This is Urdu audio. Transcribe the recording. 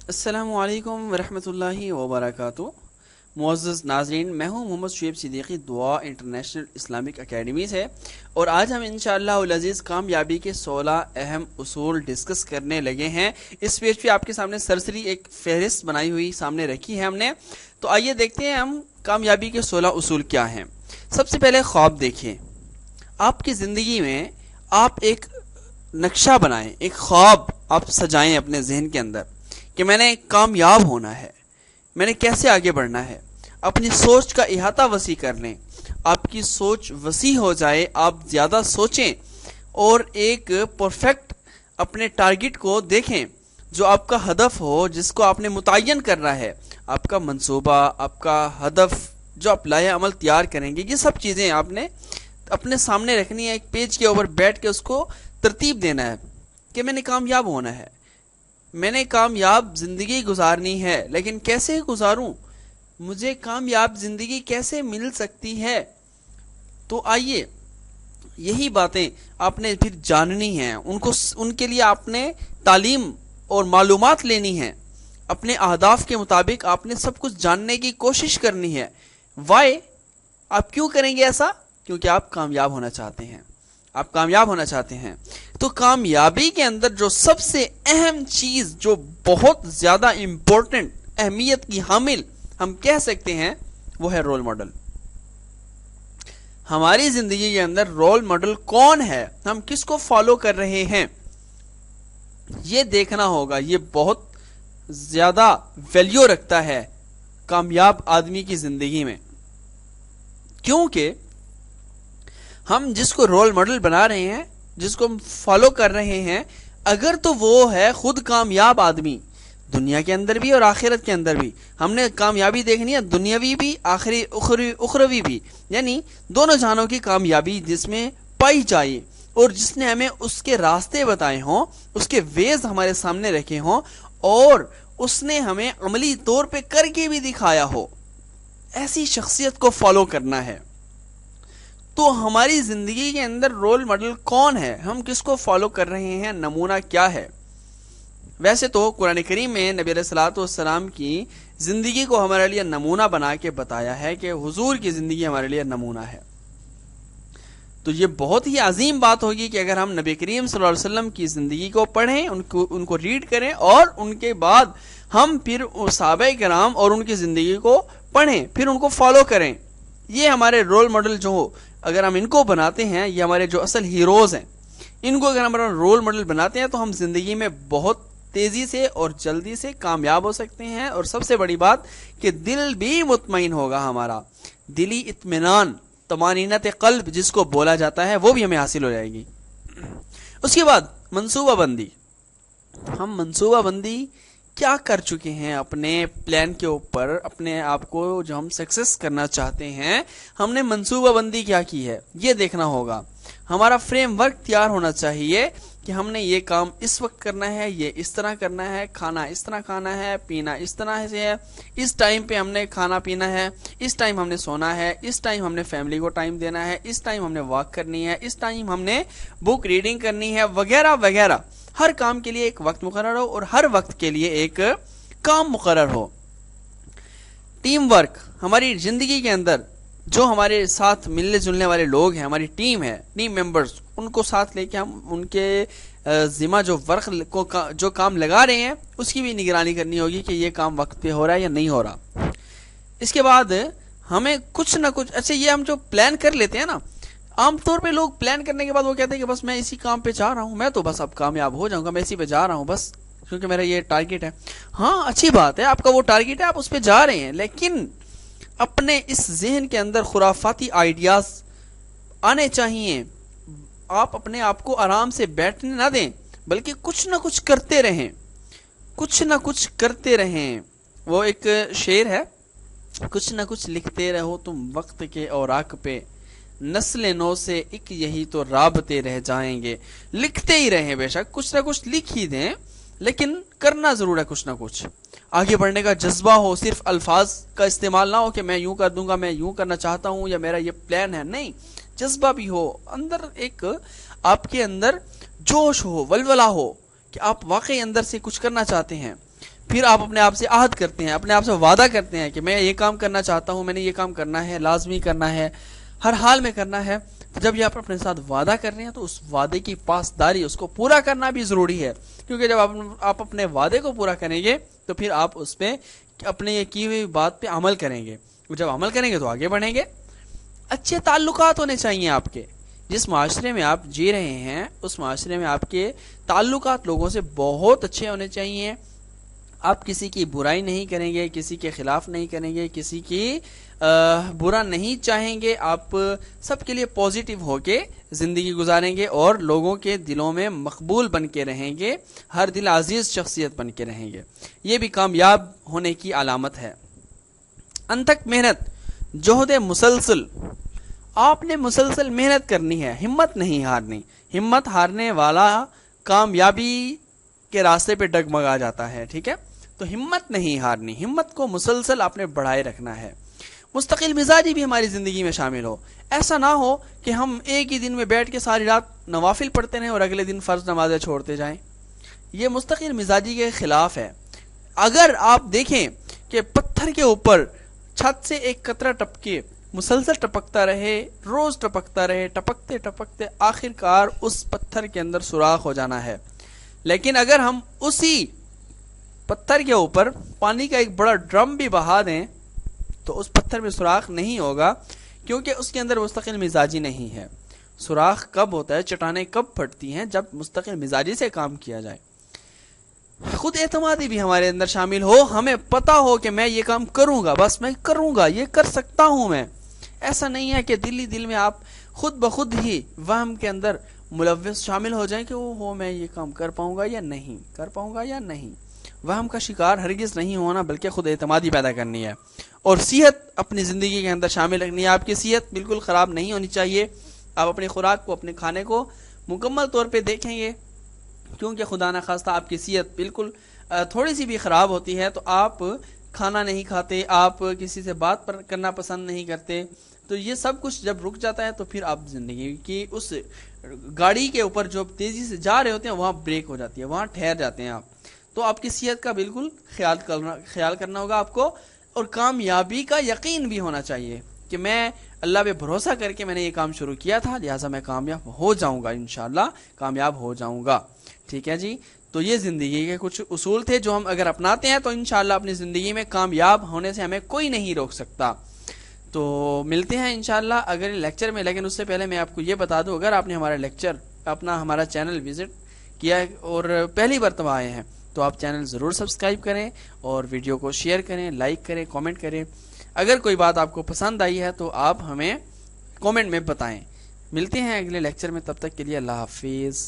السلام علیکم ورحمۃ اللہ وبرکاتہ۔ معزز ناظرین، میں ہوں محمد شعیب صدیقی، دعا انٹرنیشنل اسلامک اکیڈمی سے، اور آج ہم انشاءاللہ العزیز کامیابی کے 16 اہم اصول ڈسکس کرنے لگے ہیں۔ اس پیج پہ آپ کے سامنے سرسری ایک فہرست بنائی ہوئی سامنے رکھی ہے ہم نے، تو آئیے دیکھتے ہیں ہم کامیابی کے 16 اصول کیا ہیں۔ سب سے پہلے خواب دیکھیں۔ آپ کی زندگی میں آپ ایک نقشہ بنائیں، ایک خواب آپ سجائیں اپنے ذہن کے اندر کہ میں نے کامیاب ہونا ہے، میں نے کیسے آگے بڑھنا ہے۔ اپنی سوچ کا احاطہ وسیع کر لیں، آپ کی سوچ وسیع ہو جائے، آپ زیادہ سوچیں اور ایک پرفیکٹ اپنے ٹارگٹ کو دیکھیں جو آپ کا ہدف ہو، جس کو آپ نے متعین کرنا ہے۔ آپ کا منصوبہ، آپ کا ہدف جو آپ لائحہ عمل تیار کریں گے، یہ سب چیزیں آپ نے اپنے سامنے رکھنی ہے، ایک پیج کے اوپر بیٹھ کے اس کو ترتیب دینا ہے کہ میں نے کامیاب ہونا ہے، میں نے کامیاب زندگی گزارنی ہے، لیکن کیسے گزاروں، مجھے کامیاب زندگی کیسے مل سکتی ہے۔ تو آئیے یہی باتیں آپ نے پھر جاننی ہیں، ان کے لیے آپ نے تعلیم اور معلومات لینی ہیں، اپنے اہداف کے مطابق آپ نے سب کچھ جاننے کی کوشش کرنی ہے۔ وائی؟ آپ کیوں کریں گے ایسا؟ کیونکہ آپ کامیاب ہونا چاہتے ہیں، آپ کامیاب ہونا چاہتے ہیں۔ تو کامیابی کے اندر جو سب سے اہم چیز، جو بہت زیادہ امپورٹنٹ اہمیت کی حامل ہم کہہ سکتے ہیں، وہ ہے رول ماڈل۔ ہماری زندگی کے اندر رول ماڈل کون ہے، ہم کس کو فالو کر رہے ہیں، یہ دیکھنا ہوگا۔ یہ بہت زیادہ ویلیو رکھتا ہے کامیاب آدمی کی زندگی میں، کیونکہ ہم جس کو رول ماڈل بنا رہے ہیں، جس کو ہم فالو کر رہے ہیں، اگر تو وہ ہے خود کامیاب آدمی، دنیا کے اندر بھی اور آخرت کے اندر بھی، ہم نے کامیابی دیکھنی ہے، دنیاوی بھی، اخروی بھی، یعنی دونوں جہانوں کی کامیابی جس میں پائی جائے، اور جس نے ہمیں اس کے راستے بتائے ہوں، اس کے ویز ہمارے سامنے رکھے ہوں، اور اس نے ہمیں عملی طور پہ کر کے بھی دکھایا ہو، ایسی شخصیت کو فالو کرنا ہے۔ تو ہماری زندگی کے اندر رول ماڈل کون ہے، ہم کس کو فالو کر رہے ہیں، نمونہ کیا ہے۔ ویسے تو قرآن کریم میں نبی علیہ الصلوۃ والسلام کی زندگی کو ہمارے لیے نمونہ بنا کے بتایا ہے کہ حضور کی زندگی ہمارے لیے نمونہ ہے۔ تو یہ بہت ہی عظیم بات ہوگی کہ اگر ہم نبی کریم صلی اللہ علیہ وسلم کی زندگی کو پڑھیں، ان کو ریڈ کریں، اور ان کے بعد ہم پھر صحابہ کرام اور ان کی زندگی کو پڑھیں، پھر ان کو فالو کریں۔ یہ ہمارے رول ماڈل جو ہو، اگر ہم ان کو بناتے ہیں، یہ ہمارے جو اصل ہیروز ہیں، ان کو اگر ہمارا رول ماڈل بناتے ہیں، تو ہم زندگی میں بہت تیزی سے اور جلدی سے کامیاب ہو سکتے ہیں، اور سب سے بڑی بات کہ دل بھی مطمئن ہوگا، ہمارا دلی اطمینان، طمانینت قلب جس کو بولا جاتا ہے، وہ بھی ہمیں حاصل ہو جائے گی۔ اس کے بعد منصوبہ بندی۔ ہم منصوبہ بندی کیا کر چکے ہیں اپنے پلان کے اوپر، اپنے آپ کو جو ہم سکسیس کرنا چاہتے ہیں، ہم نے منصوبہ بندی کیا کی ہے، یہ دیکھنا ہوگا۔ ہمارا فریم ورک تیار ہونا چاہیے کہ ہم نے یہ کام اس وقت کرنا ہے، یہ اس طرح کرنا ہے، کھانا اس طرح کھانا ہے، پینا اس طرح سے ہے، اس ٹائم پہ ہم نے کھانا پینا ہے، اس ٹائم ہم نے سونا ہے، اس ٹائم ہم نے فیملی کو ٹائم دینا ہے، اس ٹائم ہم نے واک کرنی ہے، اس ٹائم ہم نے بک ریڈنگ کرنی ہے، وغیرہ وغیرہ۔ ہر کام کے لیے ایک وقت مقرر ہو، اور ہر وقت کے لیے ایک کام مقرر ہو۔ Team work. ہماری زندگی کے اندر جو ہمارے ساتھ ملنے جلنے والے لوگ ہیں، ہماری ٹیم ہے، ٹیم ممبرز، ان کو ساتھ لے کے ہم ان کے ذمہ جو ورک کو جو کام لگا رہے ہیں، اس کی بھی نگرانی کرنی ہوگی کہ یہ کام وقت پہ ہو رہا ہے یا نہیں ہو رہا۔ اس کے بعد ہمیں کچھ نہ کچھ، اچھا یہ ہم جو پلان کر لیتے ہیں نا، عام طور پہ لوگ پلان کرنے کے بعد وہ کہتے ہیں کہ بس میں اسی کام پہ جا رہا ہوں، میں تو بس اب کامیاب ہو جاؤں گا، میں اسی پہ جا رہا ہوں بس، کیونکہ میرا یہ ٹارگٹ ہے۔ ہاں اچھی بات ہے، آپ کا وہ ٹارگٹ ہے، آپ اس پہ جا رہے ہیں، لیکن اپنے اس ذہن کے اندر خرافاتی آئیڈیاز آنے چاہیے۔ آپ اپنے آپ کو آرام سے بیٹھنے نہ دیں، بلکہ کچھ نہ کچھ کرتے رہیں، کچھ نہ کچھ کرتے رہیں۔ وہ ایک شعر ہے، کچھ نہ کچھ لکھتے رہو تم وقت کے اوراق پہ، نسل نو سے ایک یہی تو رابطے رہ جائیں گے۔ لکھتے ہی رہیں، بے شک کچھ نہ کچھ لکھ ہی دیں، لیکن کرنا ضرور ہے کچھ نہ کچھ۔ آگے بڑھنے کا جذبہ ہو، صرف الفاظ کا استعمال نہ ہو کہ میں یوں کر دوں گا، میں یوں کرنا چاہتا ہوں، یا میرا یہ پلان ہے، نہیں، جذبہ بھی ہو اندر، ایک آپ کے اندر جوش ہو، ولولہ ہو کہ آپ واقعی اندر سے کچھ کرنا چاہتے ہیں۔ پھر آپ اپنے آپ سے عہد کرتے ہیں، اپنے آپ سے وعدہ کرتے ہیں کہ میں یہ کام کرنا چاہتا ہوں، میں نے یہ کام کرنا ہے، لازمی کرنا ہے، ہر حال میں کرنا ہے. تو جب یہ آپ اپنے ساتھ وعدہ کر رہے ہیں تو اس وعدے کی پاسداری، اس کو پورا کرنا بھی ضروری ہے. کیونکہ جب آپ اپنے وعدے کو پورا کریں گے تو پھر آپ اس پہ اپنے یہ کی ہوئی بات پہ عمل کریں گے. جب عمل کریں گے تو آگے بڑھیں گے. اچھے تعلقات ہونے چاہیے آپ کے. جس معاشرے میں آپ جی رہے ہیں اس معاشرے میں آپ کے تعلقات لوگوں سے بہت اچھے ہونے چاہیے. آپ کسی کی برائی نہیں کریں گے، کسی کے خلاف نہیں کریں گے، کسی کی برا نہیں چاہیں گے. آپ سب کے لیے پازیٹیو ہو کے زندگی گزاریں گے اور لوگوں کے دلوں میں مقبول بن کے رہیں گے، ہر دل عزیز شخصیت بن کے رہیں گے. یہ بھی کامیاب ہونے کی علامت ہے. انتھک محنت، جہد مسلسل. آپ نے مسلسل محنت کرنی ہے، ہمت نہیں ہارنی. ہمت ہارنے والا کامیابی کے راستے پہ ڈگمگا جاتا ہے. ٹھیک ہے، تو ہمت نہیں ہارنی، ہمت کو مسلسل آپ نے بڑھائے رکھنا ہے. مستقل مزاجی بھی ہماری زندگی میں شامل ہو. ایسا نہ ہو کہ ہم ایک ہی دن میں بیٹھ کے ساری رات نوافل پڑھتے رہیں اور اگلے دن فرض نمازیں چھوڑتے جائیں. یہ مستقل مزاجی کے خلاف ہے. اگر آپ دیکھیں کہ پتھر کے اوپر چھت سے ایک قطرہ ٹپکے مسلسل ٹپکتا رہے، روز ٹپکتا رہے، ٹپکتے ٹپکتے آخر کار اس پتھر کے اندر سوراخ ہو جانا ہے. لیکن اگر ہم اسی پتھر کے اوپر پانی کا ایک بڑا ڈرم بھی بہا دیں تو اس پتھر میں سوراخ نہیں ہوگا، کیونکہ اس کے اندر مستقل مزاجی نہیں ہے. سوراخ کب ہوتا ہے، چٹانیں کب پھٹتی ہیں؟ جب مستقل مزاجی سے کام کیا جائے. خود اعتمادی بھی ہمارے اندر شامل ہو. ہمیں پتا ہو کہ میں یہ کام کروں گا، بس میں کروں گا، یہ کر سکتا ہوں میں. ایسا نہیں ہے کہ دل ہی دل میں آپ خود بخود ہی وہم کے اندر ملوث شامل ہو جائیں کہ میں یہ کام کر پاؤں گا یا نہیں کر پاؤں گا یا نہیں. وہم کا شکار ہرگز نہیں ہونا، بلکہ خود اعتمادی پیدا کرنی ہے. اور صحت اپنی زندگی کے اندر شامل رکھنی ہے. آپ کی صحت بالکل خراب نہیں ہونی چاہیے. آپ اپنی خوراک کو، اپنے کھانے کو مکمل طور پہ دیکھیں گے، کیونکہ خدا نہ خواستہ آپ کی صحت بالکل تھوڑی سی بھی خراب ہوتی ہے تو آپ کھانا نہیں کھاتے، آپ کسی سے بات کرنا پسند نہیں کرتے. تو یہ سب کچھ جب رک جاتا ہے تو پھر آپ زندگی کی اس گاڑی کے اوپر جو تیزی سے جا رہے ہوتے ہیں وہاں بریک ہو جاتی ہے، وہاں ٹھہر جاتے ہیں آپ. تو آپ کی صحت کا بالکل خیال کرنا ہوگا آپ کو. اور کامیابی کا یقین بھی ہونا چاہیے کہ میں اللہ پہ بھروسہ کر کے میں نے یہ کام شروع کیا تھا، لہٰذا میں کامیاب ہو جاؤں گا، انشاءاللہ کامیاب ہو جاؤں گا. ٹھیک ہے جی. تو یہ زندگی کے کچھ اصول تھے جو ہم اگر اپناتے ہیں تو انشاءاللہ اپنی زندگی میں کامیاب ہونے سے ہمیں کوئی نہیں روک سکتا. تو ملتے ہیں انشاءاللہ اگر لیکچر میں. لیکن اس سے پہلے میں آپ کو یہ بتا دوں، اگر آپ نے ہمارا چینل وزٹ کیا اور پہلی مرتبہ آئے ہیں تو آپ چینل ضرور سبسکرائب کریں اور ویڈیو کو شیئر کریں، لائک کریں، کامنٹ کریں. اگر کوئی بات آپ کو پسند آئی ہے تو آپ ہمیں کامنٹ میں بتائیں. ملتے ہیں اگلے لیکچر میں، تب تک کے لیے اللہ حافظ.